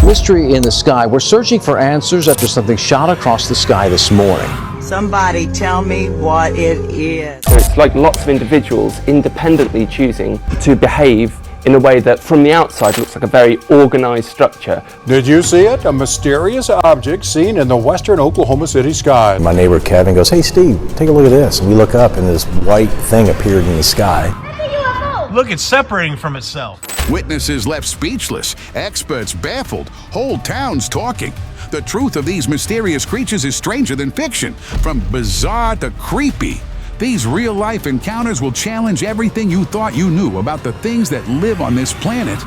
mystery in the sky. We're searching for answers after something shot across the sky this morning. Somebody tell me what it is. So it's like lots of individuals independently choosing to behave in a way that from the outside looks like a very organized structure. Did you see it? A mysterious object seen in the western Oklahoma City sky. My neighbor Kevin goes, "Hey Steve, take a look at this." And we look up and this white thing appeared in the sky. That's a UFO! Look, it's separating from itself. Witnesses left speechless, experts baffled, whole towns talking. The truth of these mysterious creatures is stranger than fiction, from bizarre to creepy. These real-life encounters will challenge everything you thought you knew about the things that live on this planet.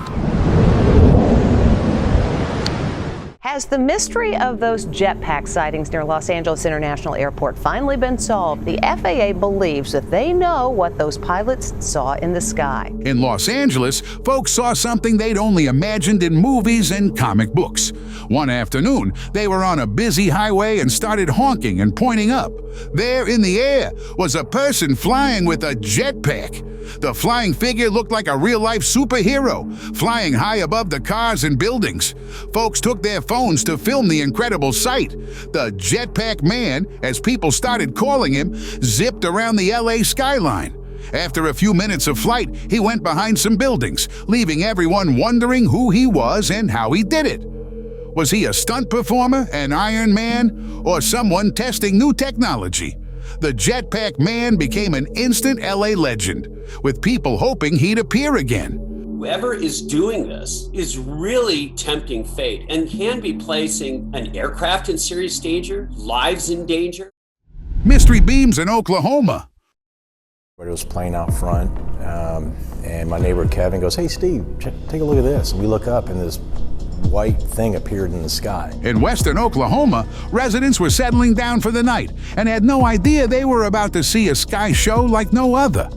Has the mystery of those jetpack sightings near Los Angeles International Airport finally been solved? The FAA believes that they know what those pilots saw in the sky. In Los Angeles, folks saw something they'd only imagined in movies and comic books. One afternoon, they were on a busy highway and started honking and pointing up. There in the air was a person flying with a jetpack. The flying figure looked like a real-life superhero, flying high above the cars and buildings. Folks took their phones to film the incredible sight. The Jetpack Man, as people started calling him, zipped around the LA skyline. After a few minutes of flight, he went behind some buildings, leaving everyone wondering who he was and how he did it. Was he a stunt performer, an Iron Man, or someone testing new technology? The Jetpack Man became an instant LA legend, with people hoping he'd appear again. Whoever is doing this is really tempting fate and can be placing an aircraft in serious danger, lives in danger. Mystery beams in Oklahoma. It was playing out front, and my neighbor Kevin goes, "Hey Steve, take a look at this." And we look up and this white thing appeared in the sky. In western Oklahoma, residents were settling down for the night and had no idea they were about to see a sky show like no other.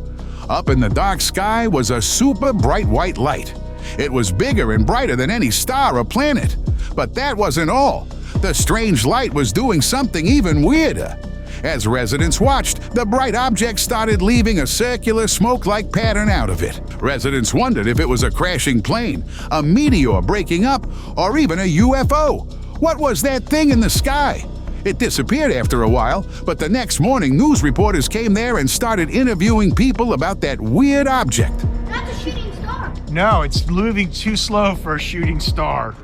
Up in the dark sky was a super bright white light. It was bigger and brighter than any star or planet. But that wasn't all. The strange light was doing something even weirder. As residents watched, the bright object started leaving a circular smoke-like pattern out of it. Residents wondered if it was a crashing plane, a meteor breaking up, or even a UFO. What was that thing in the sky? It disappeared after a while, but the next morning news reporters came there and started interviewing people about that weird object. That's a shooting star. No, it's moving too slow for a shooting star.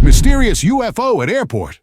Mysterious UFO at airport.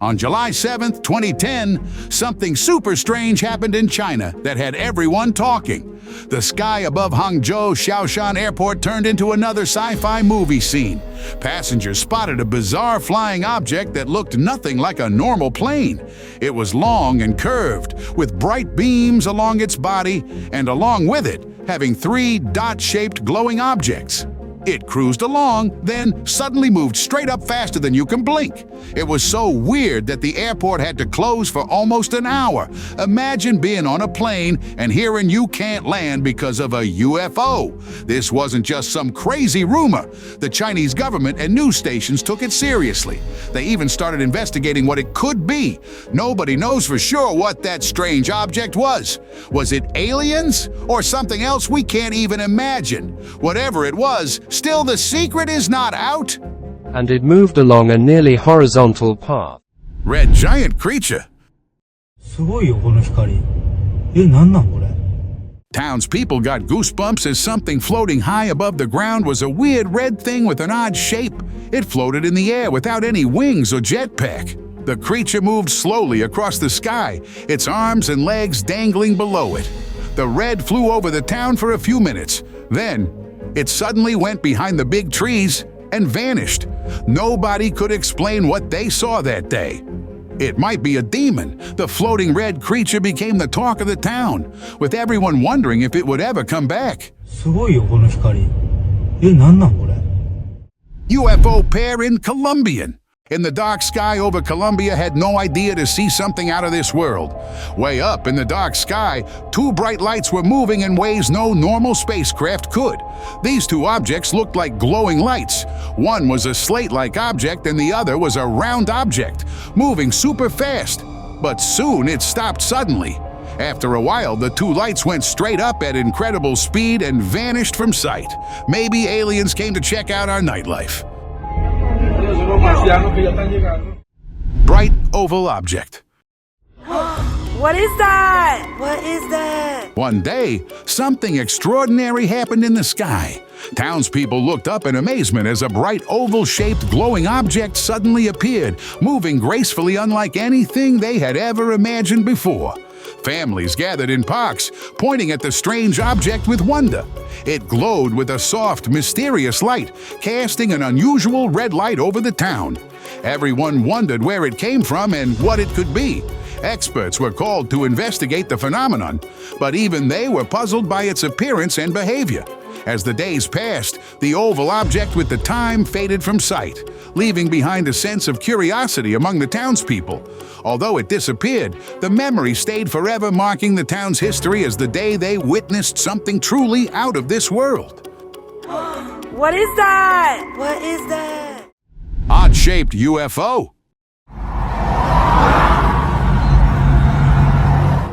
On July 7th, 2010, something super strange happened in China that had everyone talking. The sky above Hangzhou Shaoshan Airport turned into another sci-fi movie scene. Passengers spotted a bizarre flying object that looked nothing like a normal plane. It was long and curved, with bright beams along its body, and along with it, having 3 dot-shaped glowing objects. It cruised along, then suddenly moved straight up faster than you can blink. It was so weird that the airport had to close for almost an hour. Imagine being on a plane and hearing you can't land because of a UFO. This wasn't just some crazy rumor. The Chinese government and news stations took it seriously. They even started investigating what it could be. Nobody knows for sure what that strange object was. Was it aliens or something else we can't even imagine? Whatever it was, still the secret is not out. And it moved along a nearly horizontal path. Red giant creature. Townspeople got goosebumps as something floating high above the ground was a weird red thing with an odd shape. It floated in the air without any wings or jetpack. The creature moved slowly across the sky, its arms and legs dangling below it. The red flew over the town for a few minutes. Then, it suddenly went behind the big trees and vanished. Nobody could explain what they saw that day. It might be a demon. The floating red creature became the talk of the town, with everyone wondering if it would ever come back. UFO Pair in Colombian. In the dark sky over Colombia had no idea to see something out of this world. Way up in the dark sky, 2 bright lights were moving in ways no normal spacecraft could. These 2 objects looked like glowing lights. One was a slate-like object and the other was a round object, moving super fast. But soon it stopped suddenly. After a while, the 2 lights went straight up at incredible speed and vanished from sight. Maybe aliens came to check out our nightlife. Bright oval object. What is that? What is that? One day, something extraordinary happened in the sky. Townspeople looked up in amazement as a bright oval-shaped glowing object suddenly appeared, moving gracefully unlike anything they had ever imagined before. Families gathered in parks, pointing at the strange object with wonder. It glowed with a soft, mysterious light, casting an unusual red light over the town. Everyone wondered where it came from and what it could be. Experts were called to investigate the phenomenon, but even they were puzzled by its appearance and behavior. As the days passed, the oval object with the time faded from sight, leaving behind a sense of curiosity among the townspeople. Although it disappeared, the memory stayed forever, marking the town's history as the day they witnessed something truly out of this world. What is that? What is that? Odd-shaped UFO.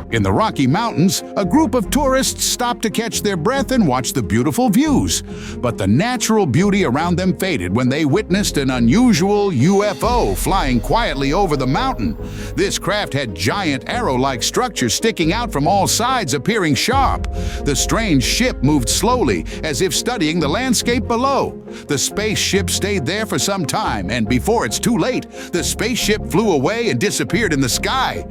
In the Rocky Mountains, a group of tourists stopped to catch their breath and watch the beautiful views. But the natural beauty around them faded when they witnessed an unusual UFO flying quietly over the mountain. This craft had giant arrow-like structures sticking out from all sides, appearing sharp. The strange ship moved slowly, as if studying the landscape below. The spaceship stayed there for some time, and before it's too late, the spaceship flew away and disappeared in the sky.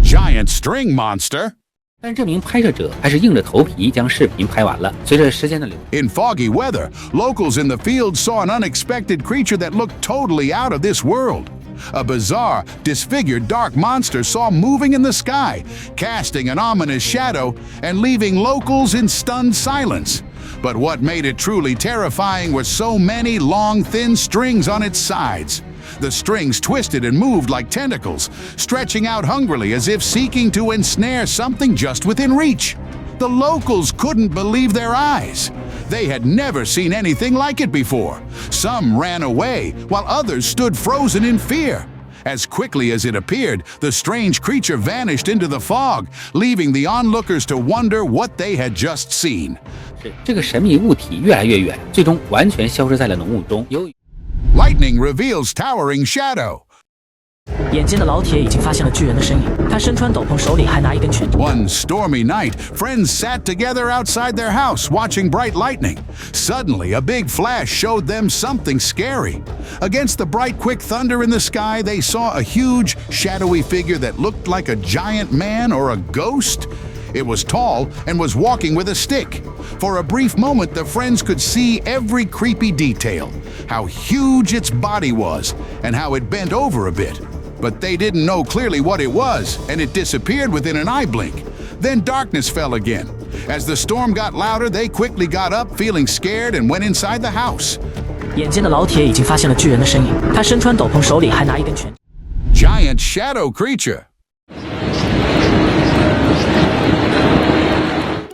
Giant string monster. 但这名拍摄者还是硬着头皮将视频拍完了。随着时间的流 In foggy weather, locals in the field saw an unexpected creature that looked totally out of this world. A bizarre, disfigured dark monster saw moving in the sky, casting an ominous shadow and leaving locals in stunned silence. But what made it truly terrifying were so many long, thin strings on its sides. The strings twisted and moved like tentacles, stretching out hungrily as if seeking to ensnare something just within reach. The locals couldn't believe their eyes. They had never seen anything like it before. Some ran away, while others stood frozen in fear. As quickly as it appeared, the strange creature vanished into the fog, leaving the onlookers to wonder what they had just seen. 这个神秘物体越来越远，最终完全消失在了浓雾中。由于 Lightning reveals towering shadow. 眼尖的老铁已经发现了巨人的身影，他身穿斗篷，手里还拿一根拳头。 One stormy night, friends sat together outside their house watching bright lightning. Suddenly, a big flash showed them something scary. Against the bright, quick thunder in the sky, they saw a huge, shadowy figure that looked like a giant man or a ghost. It was tall and was walking with a stick. For a brief moment, the friends could see every creepy detail, how huge its body was, and how it bent over a bit. But they didn't know clearly what it was, and it disappeared within an eye blink. Then darkness fell again. As the storm got louder, they quickly got up, feeling scared, and went inside the house. 眼尖的老铁已经发现了巨人的身影，他身穿斗篷，手里还拿一根拳。 Giant shadow creature.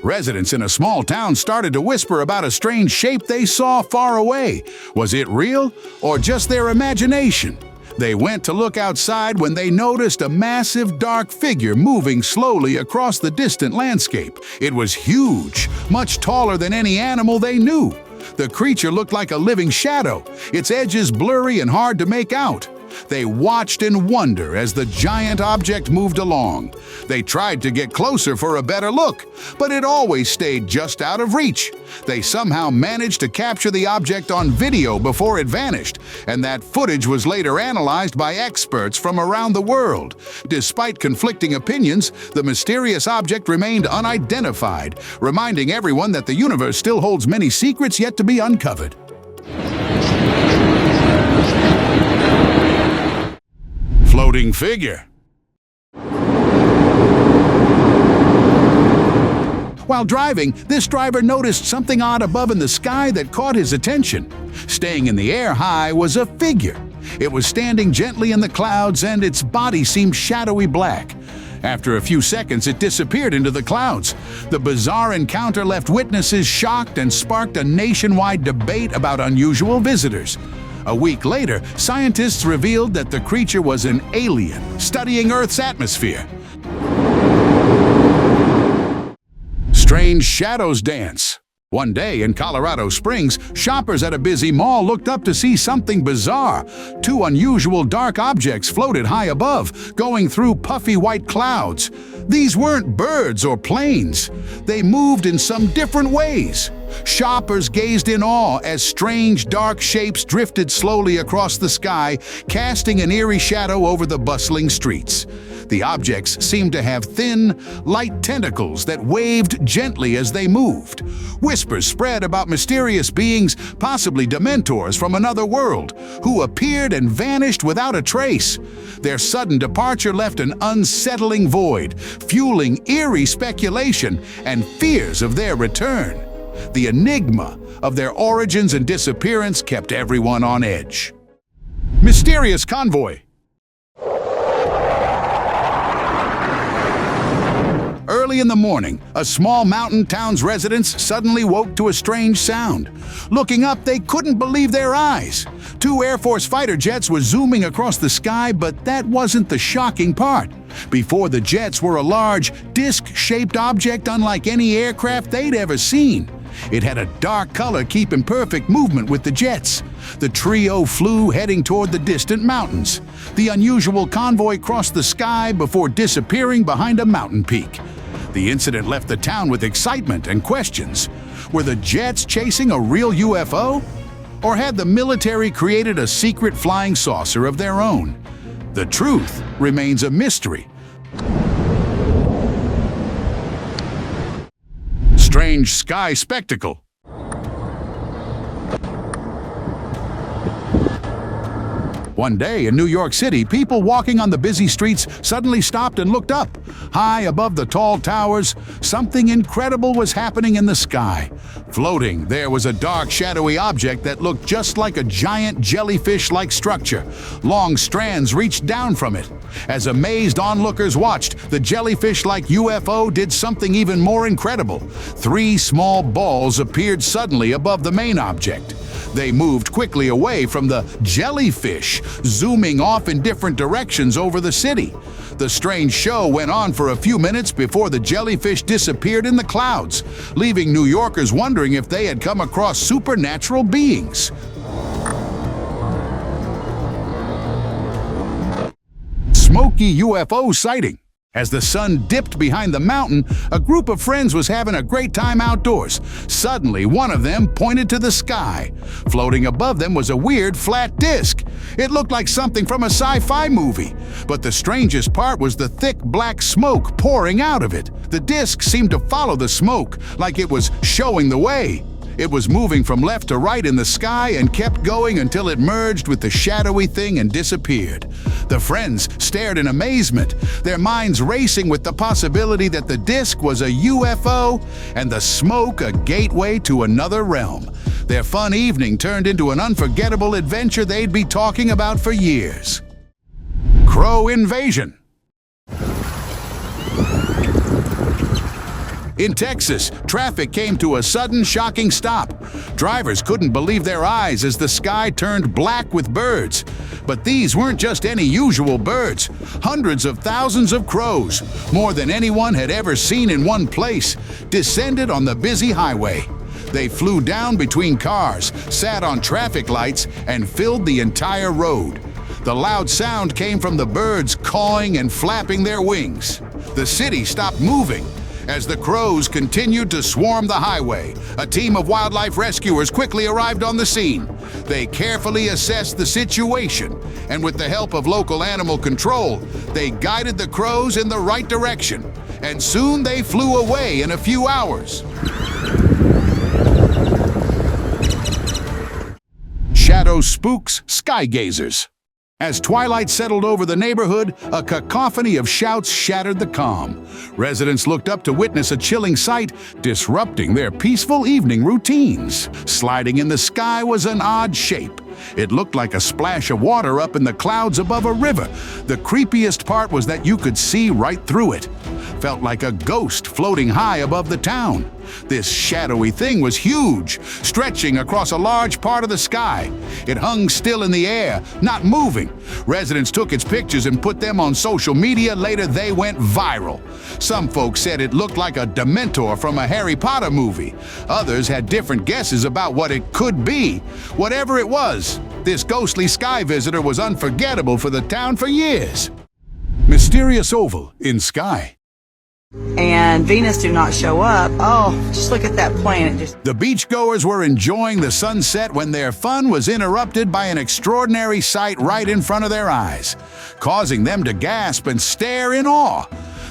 Residents in a small town started to whisper about a strange shape they saw far away. Was it real or just their imagination? They went to look outside when they noticed a massive dark figure moving slowly across the distant landscape. It was huge, much taller than any animal they knew. The creature looked like a living shadow, its edges blurry and hard to make out. They watched in wonder as the giant object moved along. They tried to get closer for a better look, but it always stayed just out of reach. They somehow managed to capture the object on video before it vanished, and that footage was later analyzed by experts from around the world. Despite conflicting opinions, the mysterious object remained unidentified, reminding everyone that the universe still holds many secrets yet to be uncovered. Floating figure. While driving, this driver noticed something odd above in the sky that caught his attention. Staying in the air high was a figure. It was standing gently in the clouds and its body seemed shadowy black. After a few seconds, it disappeared into the clouds. The bizarre encounter left witnesses shocked and sparked a nationwide debate about unusual visitors. A week later, scientists revealed that the creature was an alien studying Earth's atmosphere. Strange shadows dance. One day in Colorado Springs, shoppers at a busy mall looked up to see something bizarre. Two unusual dark objects floated high above, going through puffy white clouds. These weren't birds or planes. They moved in some different ways. Shoppers gazed in awe as strange dark shapes drifted slowly across the sky, casting an eerie shadow over the bustling streets. The objects seemed to have thin, light tentacles that waved gently as they moved. Whispers spread about mysterious beings, possibly dementors from another world, who appeared and vanished without a trace. Their sudden departure left an unsettling void, fueling eerie speculation and fears of their return. The enigma of their origins and disappearance kept everyone on edge. Mysterious Convoy. Early in the morning, a small mountain town's residents suddenly woke to a strange sound. Looking up, they couldn't believe their eyes. Two Air Force fighter jets were zooming across the sky, but that wasn't the shocking part. Before the jets were a large, disc-shaped object unlike any aircraft they'd ever seen. It had a dark color keeping perfect movement with the jets. The trio flew heading toward the distant mountains. The unusual convoy crossed the sky before disappearing behind a mountain peak. The incident left the town with excitement and questions. Were the jets chasing a real UFO? Or had the military created a secret flying saucer of their own? The truth remains a mystery. Strange sky spectacle. One day in New York City, people walking on the busy streets suddenly stopped and looked up. High above the tall towers, something incredible was happening in the sky. Floating, there was a dark, shadowy object that looked just like a giant jellyfish-like structure. Long strands reached down from it. As amazed onlookers watched, the jellyfish-like UFO did something even more incredible. 3 small balls appeared suddenly above the main object. They moved quickly away from the jellyfish, zooming off in different directions over the city. The strange show went on for a few minutes before the jellyfish disappeared in the clouds, leaving New Yorkers wondering if they had come across supernatural beings. Smokey UFO Sighting. As the sun dipped behind the mountain, a group of friends was having a great time outdoors. Suddenly, one of them pointed to the sky. Floating above them was a weird, flat disc. It looked like something from a sci-fi movie. But the strangest part was the thick black smoke pouring out of it. The disc seemed to follow the smoke, like it was showing the way. It was moving from left to right in the sky and kept going until it merged with the shadowy thing and disappeared. The friends stared in amazement, their minds racing with the possibility that the disc was a UFO and the smoke a gateway to another realm. Their fun evening turned into an unforgettable adventure they'd be talking about for years. Crow invasion. In Texas, traffic came to a sudden, shocking stop. Drivers couldn't believe their eyes as the sky turned black with birds. But these weren't just any usual birds. Hundreds of thousands of crows, more than anyone had ever seen in one place, descended on the busy highway. They flew down between cars, sat on traffic lights, and filled the entire road. The loud sound came from the birds cawing and flapping their wings. The city stopped moving. As the crows continued to swarm the highway, a team of wildlife rescuers quickly arrived on the scene. They carefully assessed the situation, and with the help of local animal control, they guided the crows in the right direction. And soon they flew away in a few hours. Shadow Spooks Skygazers. As twilight settled over the neighborhood, a cacophony of shouts shattered the calm. Residents looked up to witness a chilling sight, disrupting their peaceful evening routines. Sliding in the sky was an odd shape. It looked like a splash of water up in the clouds above a river. The creepiest part was that you could see right through it. felt like a ghost floating high above the town. This shadowy thing was huge, stretching across a large part of the sky. It hung still in the air, not moving. Residents took its pictures and put them on social media. Later, they went viral. Some folks said it looked like a Dementor from a Harry Potter movie. Others had different guesses about what it could be. Whatever it was, this ghostly sky visitor was unforgettable for the town for years. Mysterious oval in sky. And Venus do not show up. Oh, just look at that planet. The beachgoers were enjoying the sunset when their fun was interrupted by an extraordinary sight right in front of their eyes, causing them to gasp and stare in awe.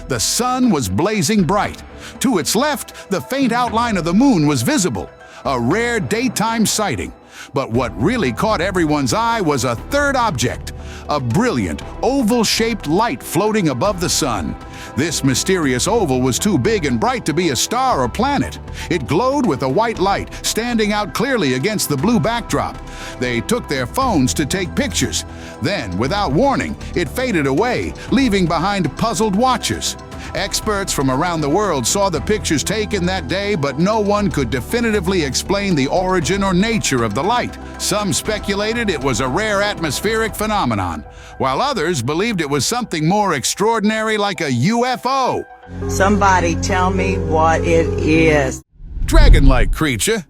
The sun was blazing bright. To its left, the faint outline of the moon was visible, a rare daytime sighting. But what really caught everyone's eye was a third object, a brilliant, oval-shaped light floating above the sun. This mysterious oval was too big and bright to be a star or planet. It glowed with a white light, standing out clearly against the blue backdrop. They took their phones to take pictures. Then, without warning, it faded away, leaving behind puzzled watchers. Experts from around the world saw the pictures taken that day, but no one could definitively explain the origin or nature of the light. Some speculated it was a rare atmospheric phenomenon, while others believed it was something more extraordinary like a UFO. Somebody tell me what it is. Dragonik Creature.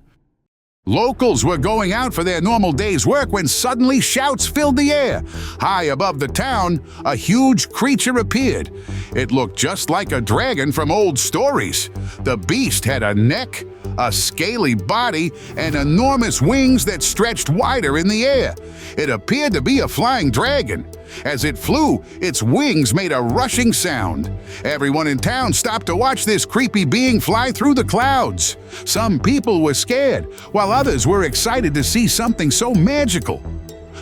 Locals were going out for their normal day's work when suddenly shouts filled the air. High above the town, a huge creature appeared. It looked just like a dragon from old stories. The beast had a neck, a scaly body, and enormous wings that stretched wider in the air. It appeared to be a flying dragon. As it flew, its wings made a rushing sound. Everyone in town stopped to watch this creepy being fly through the clouds. Some people were scared, while others were excited to see something so magical.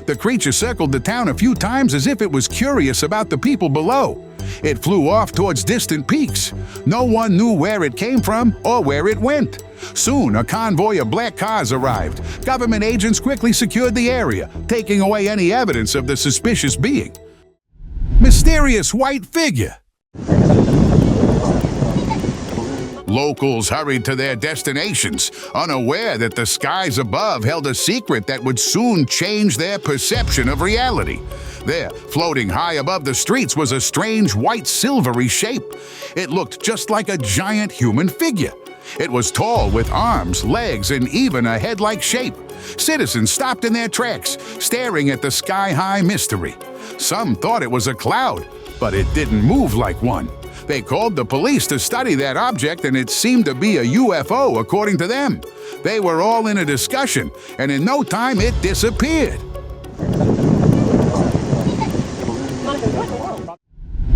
The creature circled the town a few times as if it was curious about the people below. It flew off towards distant peaks. No one knew where it came from or where it went. Soon, a convoy of black cars arrived. Government agents quickly secured the area, taking away any evidence of the suspicious being. Mysterious white figure. Locals hurried to their destinations, unaware that the skies above held a secret that would soon change their perception of reality. There, floating high above the streets, was a strange white silvery shape. It looked just like a giant human figure. It was tall, with arms, legs, and even a head-like shape. Citizens stopped in their tracks, staring at the sky-high mystery. Some thought it was a cloud, but it didn't move like one. They called the police to study that object, and it seemed to be a UFO, according to them. They were all in a discussion, and in no time it disappeared.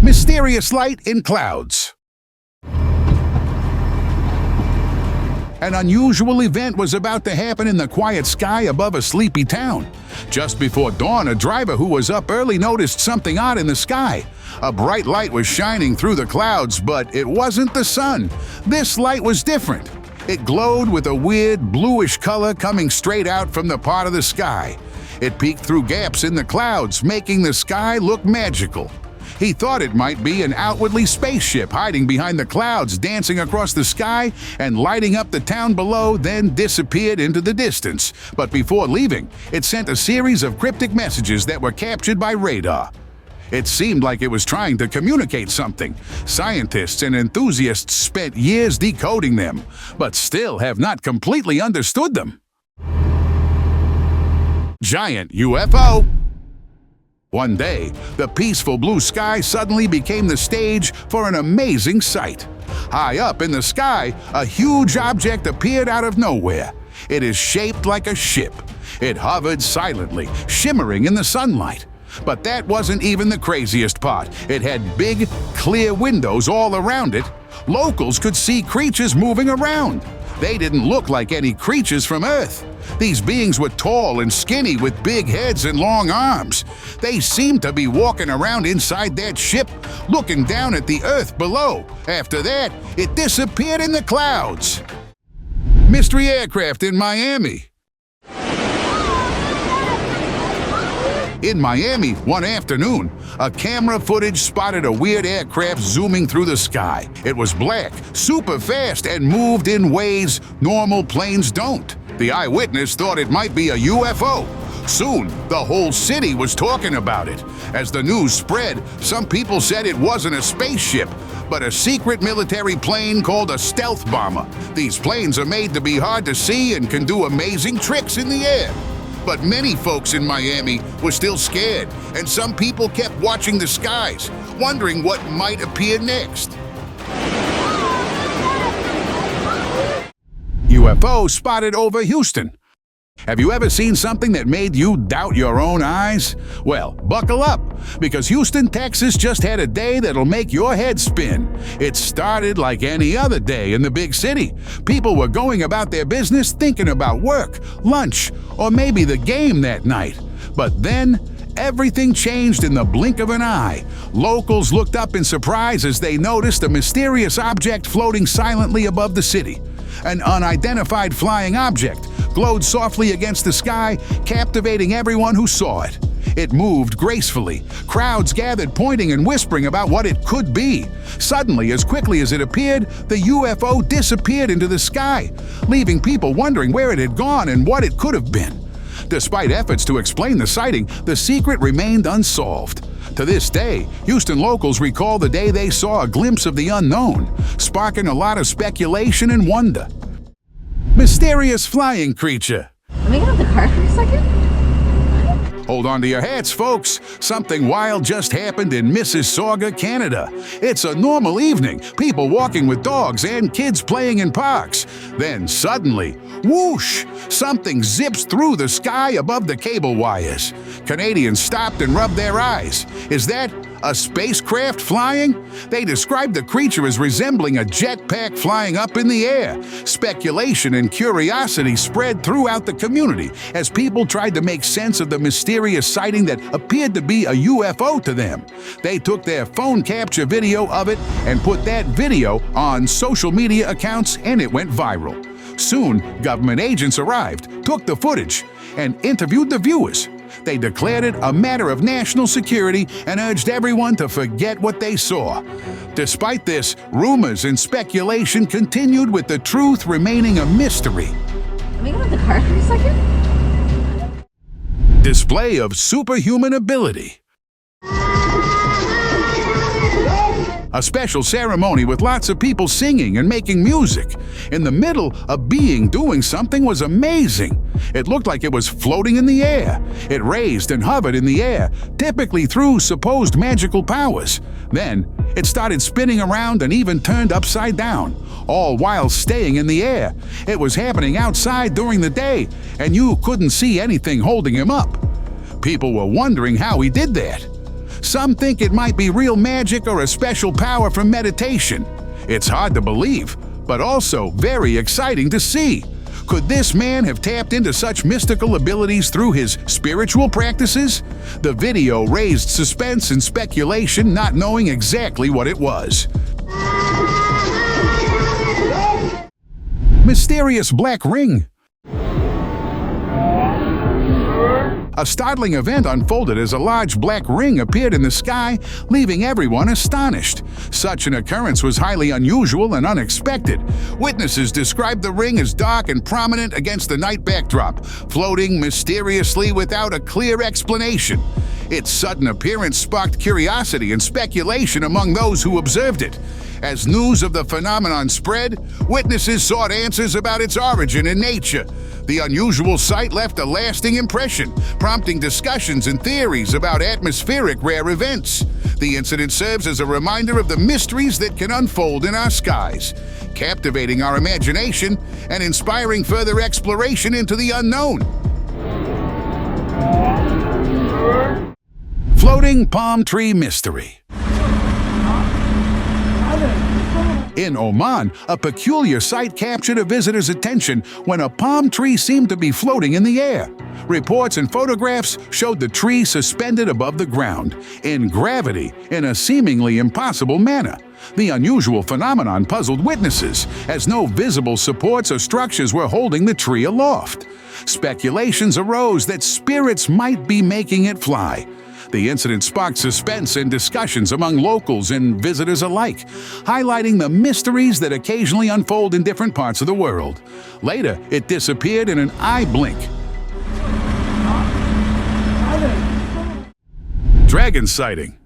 Mysterious light in clouds. An unusual event was about to happen in the quiet sky above a sleepy town. Just before dawn, a driver who was up early noticed something odd in the sky. A bright light was shining through the clouds, but it wasn't the sun. This light was different. It glowed with a weird bluish color coming straight out from the part of the sky. It peeked through gaps in the clouds, making the sky look magical. He thought it might be an outwardly spaceship hiding behind the clouds, dancing across the sky and lighting up the town below, then disappeared into the distance. But before leaving, it sent a series of cryptic messages that were captured by radar. It seemed like it was trying to communicate something. Scientists and enthusiasts spent years decoding them, but still have not completely understood them. Giant UFO. One day, the peaceful blue sky suddenly became the stage for an amazing sight. High up in the sky, a huge object appeared out of nowhere. It is shaped like a ship. It hovered silently, shimmering in the sunlight. But that wasn't even the craziest part. It had big, clear windows all around it. Locals could see creatures moving around. They didn't look like any creatures from Earth. These beings were tall and skinny with big heads and long arms. They seemed to be walking around inside that ship, looking down at the Earth below. After that, it disappeared in the clouds. Mystery aircraft in Miami. In Miami one afternoon, a camera footage spotted a weird aircraft zooming through the sky. It was black, super fast, and moved in ways normal planes don't. The eyewitness thought it might be a UFO. Soon, the whole city was talking about it. As the news spread, some people said it wasn't a spaceship, but a secret military plane called a stealth bomber. These planes are made to be hard to see and can do amazing tricks in the air. But many folks in Miami were still scared, and some people kept watching the skies, wondering what might appear next. UFO spotted over Houston. Have you ever seen something that made you doubt your own eyes? Well, buckle up, because Houston, Texas just had a day that'll make your head spin. It started like any other day in the big city. People were going about their business thinking about work, lunch, or maybe the game that night. But then, everything changed in the blink of an eye. Locals looked up in surprise as they noticed a mysterious object floating silently above the city. An unidentified flying object glowed softly against the sky, captivating everyone who saw it. It moved gracefully. Crowds gathered, pointing and whispering about what it could be. Suddenly, as quickly as it appeared, the UFO disappeared into the sky, leaving people wondering where it had gone and what it could have been. Despite efforts to explain the sighting, the secret remained unsolved. To this day, Houston locals recall the day they saw a glimpse of the unknown, sparking a lot of speculation and wonder. Mysterious flying creature. Let me get out the car for a second. Hold on to your hats, folks. Something wild just happened in Mississauga, Canada. It's a normal evening, people walking with dogs and kids playing in parks. Then suddenly, whoosh! Something zips through the sky above the cable wires. Canadians stopped and rubbed their eyes. Is that a spacecraft flying? They described the creature as resembling a jetpack flying up in the air. Speculation and curiosity spread throughout the community as people tried to make sense of the mysterious sighting that appeared to be a UFO to them. They took their phone capture video of it and put that video on social media accounts, and it went viral. Soon, government agents arrived, took the footage, and interviewed the viewers. They declared it a matter of national security and urged everyone to forget what they saw. Despite this, rumors and speculation continued, with the truth remaining a mystery. Let me get out the car for a second. Display of superhuman ability. A special ceremony with lots of people singing and making music. In the middle, a being doing something was amazing. It looked like it was floating in the air. It raised and hovered in the air, typically through supposed magical powers. Then, it started spinning around and even turned upside down, all while staying in the air. It was happening outside during the day, and you couldn't see anything holding him up. People were wondering how he did that. Some think it might be real magic or a special power from meditation. It's hard to believe, but also very exciting to see. Could this man have tapped into such mystical abilities through his spiritual practices? The video raised suspense and speculation, not knowing exactly what it was. Mysterious black ring. A startling event unfolded as a large black ring appeared in the sky, leaving everyone astonished. Such an occurrence was highly unusual and unexpected. Witnesses described the ring as dark and prominent against the night backdrop, floating mysteriously without a clear explanation. Its sudden appearance sparked curiosity and speculation among those who observed it. As news of the phenomenon spread, witnesses sought answers about its origin and nature. The unusual sight left a lasting impression, prompting discussions and theories about atmospheric rare events. The incident serves as a reminder of the mysteries that can unfold in our skies, captivating our imagination and inspiring further exploration into the unknown. Floating palm tree mystery. In Oman, a peculiar sight captured a visitor's attention when a palm tree seemed to be floating in the air. Reports and photographs showed the tree suspended above the ground, in gravity, in a seemingly impossible manner. The unusual phenomenon puzzled witnesses, as no visible supports or structures were holding the tree aloft. Speculations arose that spirits might be making it fly. The incident sparked suspense and discussions among locals and visitors alike, highlighting the mysteries that occasionally unfold in different parts of the world. Later, it disappeared in an eye blink. Dragon sighting.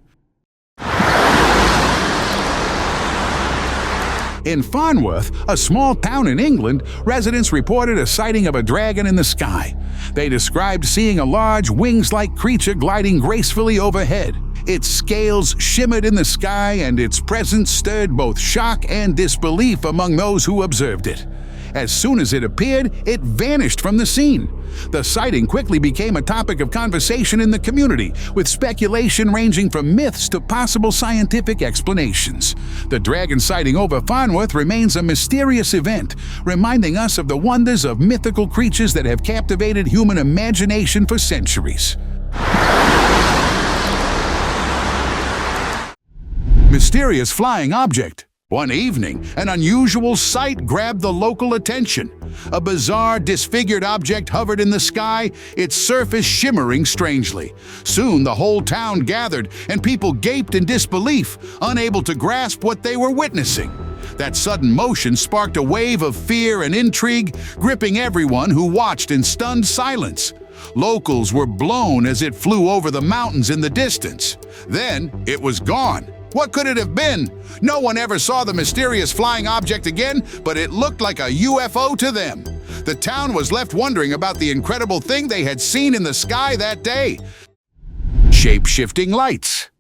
In Farnworth, a small town in England, residents reported a sighting of a dragon in the sky. They described seeing a large, wings-like creature gliding gracefully overhead. Its scales shimmered in the sky, and its presence stirred both shock and disbelief among those who observed it. As soon as it appeared, it vanished from the scene. The sighting quickly became a topic of conversation in the community, with speculation ranging from myths to possible scientific explanations. The dragon sighting over Farnworth remains a mysterious event, reminding us of the wonders of mythical creatures that have captivated human imagination for centuries. Mysterious flying object. One evening, an unusual sight grabbed the local attention. A bizarre, disfigured object hovered in the sky, its surface shimmering strangely. Soon, the whole town gathered, and people gaped in disbelief, unable to grasp what they were witnessing. That sudden motion sparked a wave of fear and intrigue, gripping everyone who watched in stunned silence. Locals were blown as it flew over the mountains in the distance. Then, it was gone. What could it have been? No one ever saw the mysterious flying object again, but it looked like a UFO to them. The town was left wondering about the incredible thing they had seen in the sky that day. ShapeShifting Lights.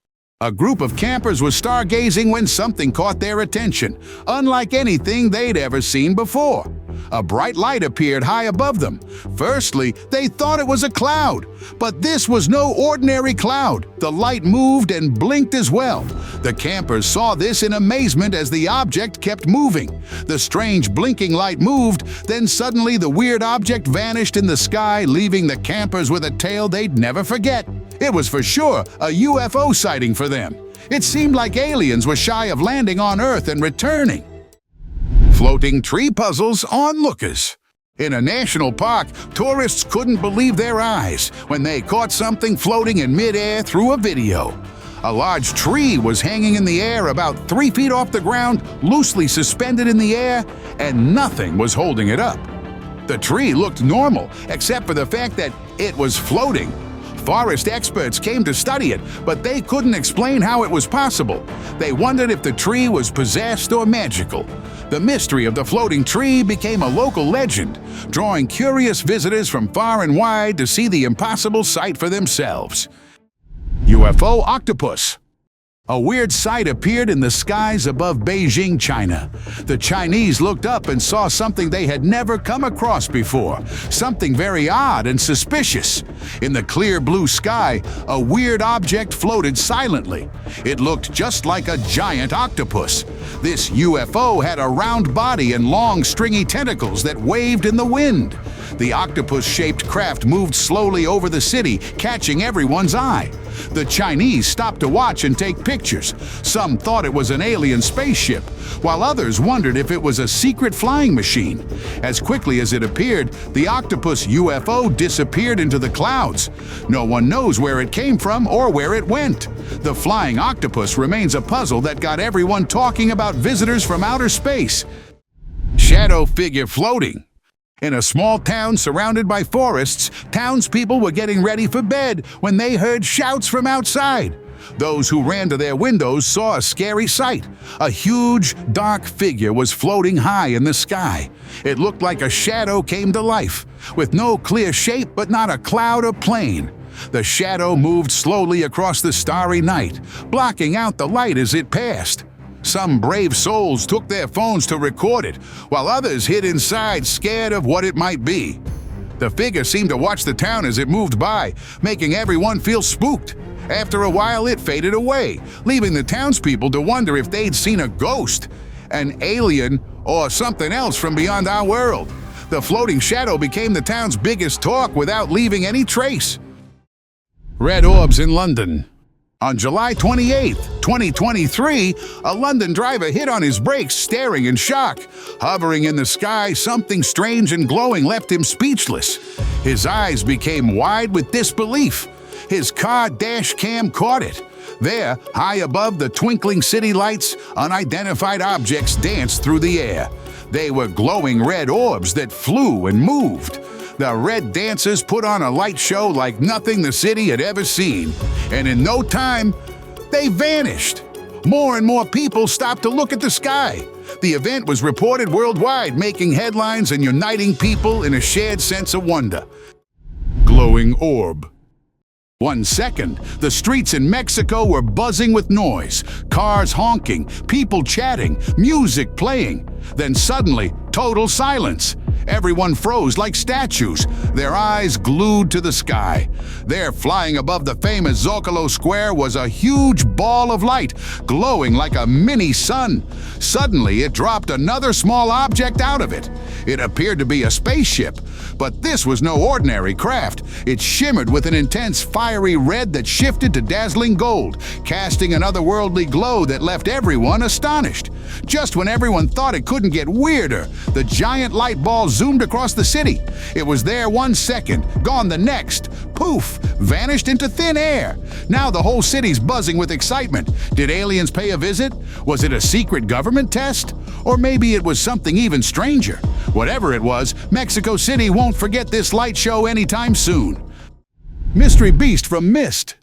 A group of campers was stargazing when something caught their attention, unlike anything they'd ever seen before. A bright light appeared high above them. Firstly, they thought it was a cloud, but this was no ordinary cloud. The light moved and blinked as well. The campers saw this in amazement as the object kept moving. The strange blinking light moved, then suddenly the weird object vanished in the sky, leaving the campers with a tale they'd never forget. It was for sure a UFO sighting for them. It seemed like aliens were shy of landing on Earth and returning. Floating tree puzzles onlookers. In a national park, tourists couldn't believe their eyes when they caught something floating in midair through a video. A large tree was hanging in the air about 3 feet off the ground, loosely suspended in the air, and nothing was holding it up. The tree looked normal, except for the fact that it was floating. Forest experts came to study it, but they couldn't explain how it was possible. They wondered if the tree was possessed or magical. The mystery of the floating tree became a local legend, drawing curious visitors from far and wide to see the impossible sight for themselves. UFO Octopus. A weird sight appeared in the skies above Beijing, China. The Chinese looked up and saw something they had never come across before, something very odd and suspicious. In the clear blue sky, a weird object floated silently. It looked just like a giant octopus. This UFO had a round body and long, stringy tentacles that waved in the wind. The octopus-shaped craft moved slowly over the city, catching everyone's eye. The Chinese stopped to watch and take pictures. Some thought it was an alien spaceship, while others wondered if it was a secret flying machine. As quickly as it appeared, the octopus UFO disappeared into the clouds. No one knows where it came from or where it went. The flying octopus remains a puzzle that got everyone talking about visitors from outer space. Shadow figure floating. In a small town surrounded by forests, townspeople were getting ready for bed when they heard shouts from outside. Those who ran to their windows saw a scary sight. A huge, dark figure was floating high in the sky. It looked like a shadow came to life, with no clear shape but not a cloud or plane. The shadow moved slowly across the starry night, blocking out the light as it passed. Some brave souls took their phones to record it, while others hid inside, scared of what it might be. The figure seemed to watch the town as it moved by, making everyone feel spooked. After a while, it faded away, leaving the townspeople to wonder if they'd seen a ghost, an alien, or something else from beyond our world. The floating shadow became the town's biggest talk without leaving any trace. Red Orbs in London. On July 28, 2023, a London driver hit on his brakes, staring in shock. Hovering in the sky, something strange and glowing left him speechless. His eyes became wide with disbelief. His car dash cam caught it. There, high above the twinkling city lights, unidentified objects danced through the air. They were glowing red orbs that flew and moved. The red dancers put on a light show like nothing the city had ever seen. And in no time, they vanished. More and more people stopped to look at the sky. The event was reported worldwide, making headlines and uniting people in a shared sense of wonder. Glowing orb. 1 second, the streets in Mexico were buzzing with noise, cars honking, people chatting, music playing. Then suddenly, total silence. Everyone froze like statues, their eyes glued to the sky. There, flying above the famous Zocalo Square, was a huge ball of light, glowing like a mini sun. Suddenly, it dropped another small object out of it. It appeared to be a spaceship, but this was no ordinary craft. It shimmered with an intense fiery red that shifted to dazzling gold, casting an otherworldly glow that left everyone astonished. Just when everyone thought it couldn't get weirder, the giant light ball zoomed across the city. It was there 1 second, gone the next. Poof! Vanished into thin air. Now the whole city's buzzing with excitement. Did aliens pay a visit? Was it a secret government test? Or maybe it was something even stranger. Whatever it was, Mexico City won't forget this light show anytime soon. Mystery beast from mist.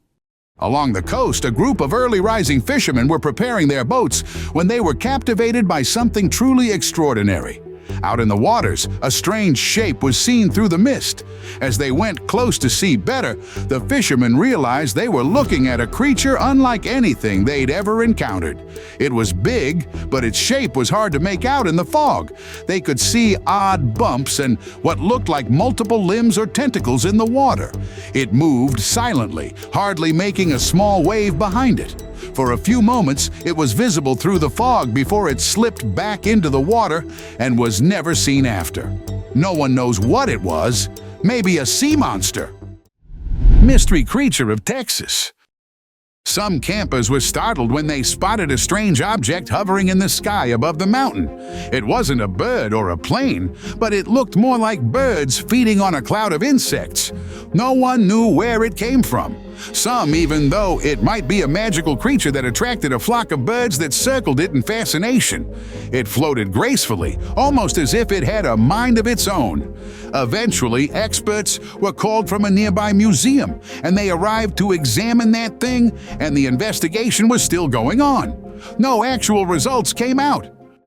Along the coast, a group of early rising fishermen were preparing their boats when they were captivated by something truly extraordinary. Out in the waters, a strange shape was seen through the mist. As they went close to see better, the fishermen realized they were looking at a creature unlike anything they'd ever encountered. It was big, but its shape was hard to make out in the fog. They could see odd bumps and what looked like multiple limbs or tentacles in the water. It moved silently, hardly making a small wave behind it. For a few moments, it was visible through the fog before it slipped back into the water and was never seen after. No one knows what it was. Maybe a sea monster. Mystery creature of Texas. Some campers were startled when they spotted a strange object hovering in the sky above the mountain. It wasn't a bird or a plane, but it looked more like birds feeding on a cloud of insects. No one knew where it came from. Some even though it might be a magical creature that attracted a flock of birds that circled it in fascination. It floated gracefully, almost as if it had a mind of its own. Eventually, experts were called from a nearby museum, and they arrived to examine that thing, and the investigation was still going on. No actual results came out.